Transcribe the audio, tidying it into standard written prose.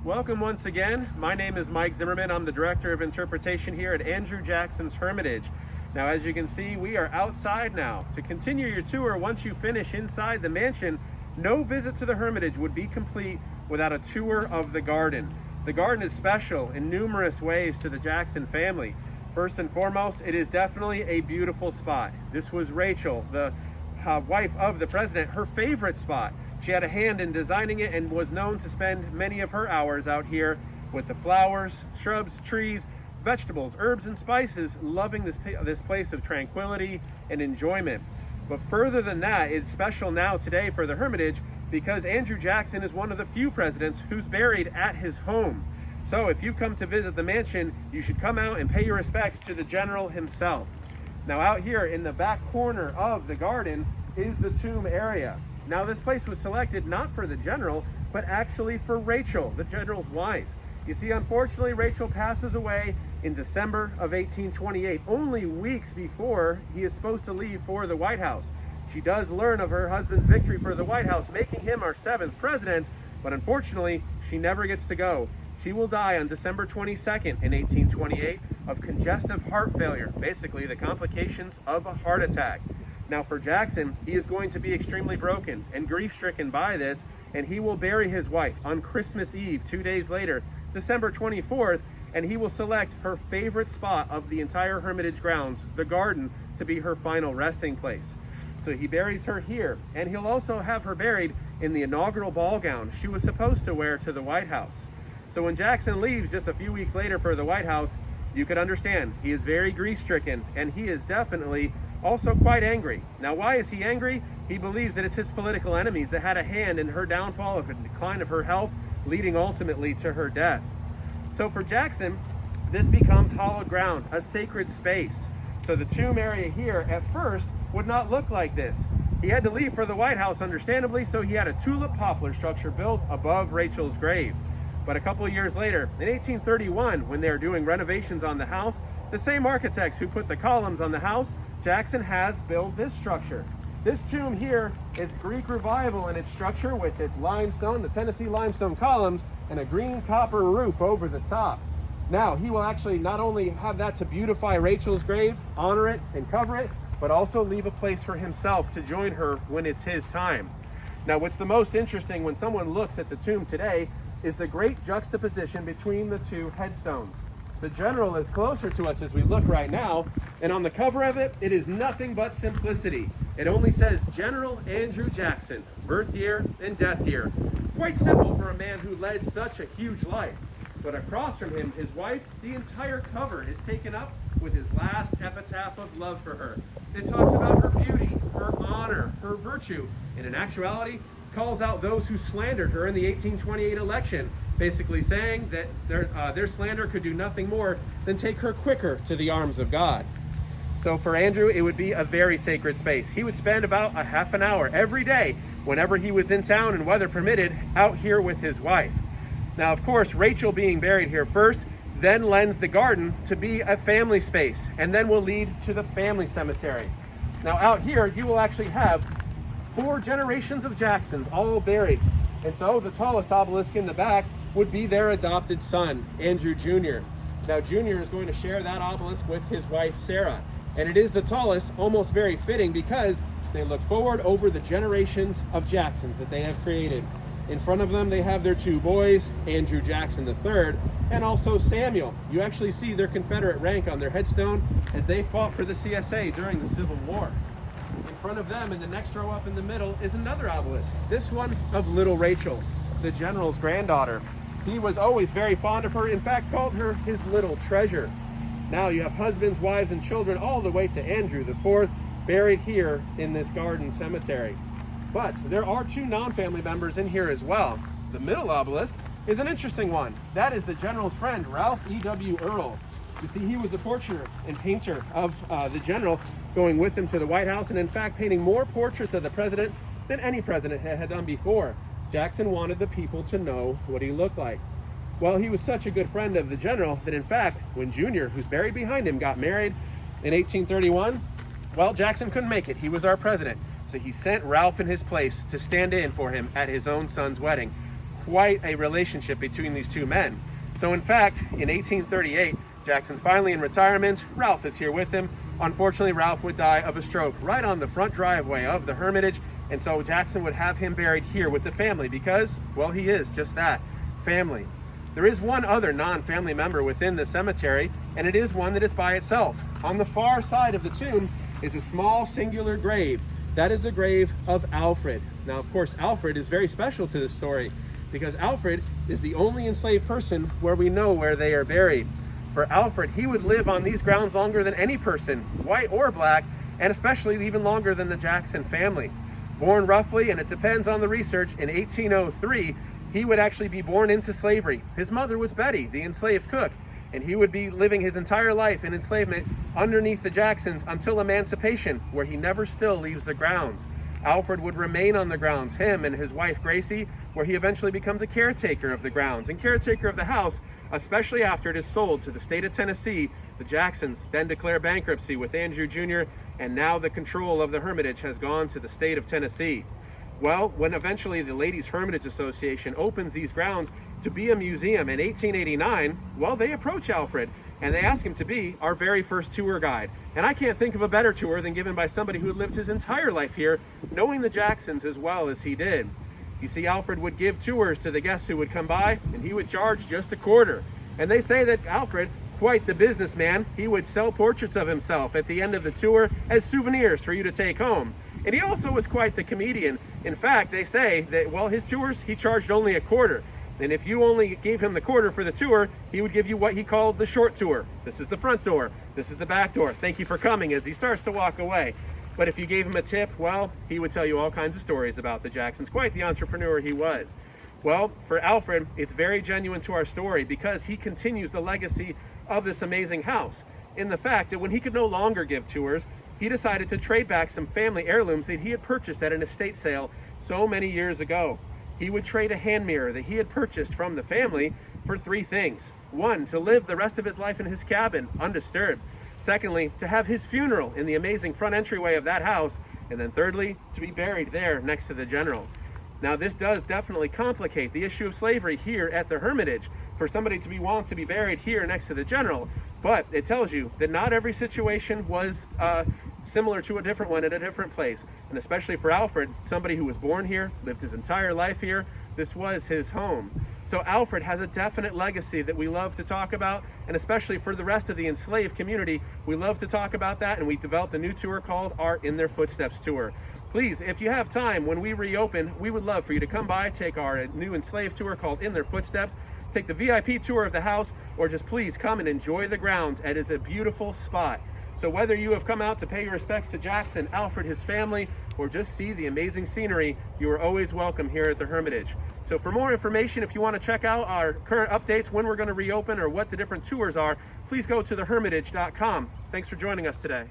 Welcome once again. My name is Mike Zimmerman. I'm the Director of Interpretation here at Andrew Jackson's Hermitage. Now, as you can see, we are outside now. To continue your tour, once you finish inside the mansion, no visit to the Hermitage would be complete without a tour of the garden. The garden is special in numerous ways to the Jackson family. First and foremost, it is definitely a beautiful spot. This was Rachel, the wife of the president, her favorite spot. She had a hand in designing it and was known to spend many of her hours out here with the flowers, shrubs, trees, vegetables, herbs, and spices, loving this place of tranquility and enjoyment. But further than that, it's special now today for the Hermitage because Andrew Jackson is one of the few presidents who's buried at his home. So if you come to visit the mansion, you should come out and pay your respects to the general himself. Now out here in the back corner of the garden is the tomb area. Now this place was selected not for the general, but actually for Rachel, the general's wife. You see, unfortunately, Rachel passes away in December of 1828, only weeks before he is supposed to leave for the White House. She does learn of her husband's victory for the White House, making him our 7th president, but unfortunately, she never gets to go. She will die on December 22nd in 1828 of congestive heart failure, basically the complications of a heart attack. Now for Jackson, he is going to be extremely broken and grief-stricken by this, and he will bury his wife on Christmas Eve, 2 days later, December 24th, and he will select her favorite spot of the entire Hermitage grounds, the garden, to be her final resting place. So he buries her here, and he'll also have her buried in the inaugural ball gown she was supposed to wear to the White House. So when Jackson leaves just a few weeks later for the White House, you could understand he is very grief-stricken, and he is definitely also quite angry. Now, why is he angry? He believes that it's his political enemies that had a hand in her downfall, of a decline of her health, leading ultimately to her death. So for Jackson, this becomes hallowed ground, a sacred space. So the tomb area here at first would not look like this. He had to leave for the White House, understandably, so he had a tulip poplar structure built above Rachel's grave. But a couple of years later, in 1831, when they were doing renovations on the house, the same architects who put the columns on the house, Jackson has built this structure. This tomb here is Greek Revival in its structure with its limestone, the Tennessee limestone columns, and a green copper roof over the top. Now, he will actually not only have that to beautify Rachel's grave, honor it, and cover it, but also leave a place for himself to join her when it's his time. Now, what's the most interesting when someone looks at the tomb today is the great juxtaposition between the two headstones. The general is closer to us as we look right now, and on the cover of it, it is nothing but simplicity. It only says General Andrew Jackson, birth year and death year. Quite simple for a man who led such a huge life. But across from him, his wife, the entire cover is taken up with his last epitaph of love for her. It talks about her beauty, her honor, her virtue, and in actuality, calls out those who slandered her in the 1828 election, basically saying that their slander could do nothing more than take her quicker to the arms of God. So for Andrew, it would be a very sacred space. He would spend about a half an hour every day, whenever he was in town and weather permitted, out here with his wife. Now, of course, Rachel being buried here first, then lends the garden to be a family space, and then will lead to the family cemetery. Now out here, you will actually have 4 generations of Jacksons all buried. And so the tallest obelisk in the back would be their adopted son, Andrew Jr. Now Jr. is going to share that obelisk with his wife, Sarah. And it is the tallest, almost very fitting, because they look forward over the generations of Jacksons that they have created. In front of them, they have their 2 boys, Andrew Jackson III, and also Samuel. You actually see their Confederate rank on their headstone as they fought for the CSA during the Civil War. In front of them, in the next row up in the middle, is another obelisk, this one of little Rachel, the general's granddaughter. He was always very fond of her, in fact called her his little treasure. Now you have husbands, wives, and children all the way to Andrew IV, buried here in this garden cemetery. But there are 2 non-family members in here as well. The middle obelisk is an interesting one. That is the general's friend, Ralph E.W. Earl. You see, he was a portrait and painter of the general, going with him to the White House, and in fact painting more portraits of the president than any president had done before. Jackson wanted the people to know what he looked like. Well, he was such a good friend of the general that in fact, when Junior, who's buried behind him, got married in 1831, well, Jackson couldn't make it. He was our president. So he sent Ralph in his place to stand in for him at his own son's wedding. quite a relationship between these two men. So in fact, in 1838, Jackson's finally in retirement. Ralph is here with him. Unfortunately, Ralph would die of a stroke right on the front driveway of the Hermitage, and so Jackson would have him buried here with the family because, well, he is just that, family. There is one other non-family member within the cemetery, and it is one that is by itself. On the far side of the tomb is a small singular grave. That is the grave of Alfred. Now, of course, Alfred is very special to this story because Alfred is the only enslaved person where we know where they are buried. For Alfred, he would live on these grounds longer than any person, white or black, and especially even longer than the Jackson family. Born roughly, and it depends on the research, in 1803, he would actually be born into slavery. His mother was Betty, the enslaved cook, and he would be living his entire life in enslavement underneath the Jacksons until emancipation, where he never still leaves the grounds. Alfred would remain on the grounds, him and his wife Gracie, where he eventually becomes a caretaker of the grounds and caretaker of the house, especially after it is sold to the state of Tennessee. The Jacksons then declare bankruptcy with Andrew Jr., and now the control of the Hermitage has gone to the state of Tennessee. Well, when eventually the Ladies Hermitage Association opens these grounds to be a museum in 1889, well, they approach Alfred and they ask him to be our very first tour guide. And I can't think of a better tour than given by somebody who had lived his entire life here, knowing the Jacksons as well as he did. You see, Alfred would give tours to the guests who would come by, and he would charge just a quarter. And they say that Alfred, quite the businessman, he would sell portraits of himself at the end of the tour as souvenirs for you to take home. And he also was quite the comedian. In fact, they say that, well, his tours, he charged only a quarter. And if you only gave him the quarter for the tour, he would give you what he called the short tour. This is the front door. This is the back door. Thank you for coming, as he starts to walk away. But if you gave him a tip, well, he would tell you all kinds of stories about the Jacksons. Quite the entrepreneur he was. Well, for Alfred, it's very genuine to our story because he continues the legacy of this amazing house in the fact that when he could no longer give tours, he decided to trade back some family heirlooms that he had purchased at an estate sale so many years ago. He would trade a hand mirror that he had purchased from the family for three things. One, to live the rest of his life in his cabin, undisturbed. Secondly, to have his funeral in the amazing front entryway of that house. And then thirdly, to be buried there next to the general. Now, this does definitely complicate the issue of slavery here at the Hermitage for somebody to be willing to be buried here next to the general. But it tells you that not every situation was similar to a different one at a different place. And especially for Alfred, somebody who was born here, lived his entire life here, this was his home. So Alfred has a definite legacy that we love to talk about, and especially for the rest of the enslaved community, we love to talk about that, and we developed a new tour called our In Their Footsteps Tour. Please, if you have time, when we reopen, we would love for you to come by, take our new enslaved tour called In Their Footsteps, take the VIP tour of the house, or just please come and enjoy the grounds. It is a beautiful spot. So whether you have come out to pay your respects to Jackson, Alfred, his family, or just see the amazing scenery, you are always welcome here at the Hermitage. So for more information, if you want to check out our current updates, when we're going to reopen, or what the different tours are, please go to thehermitage.com. Thanks for joining us today.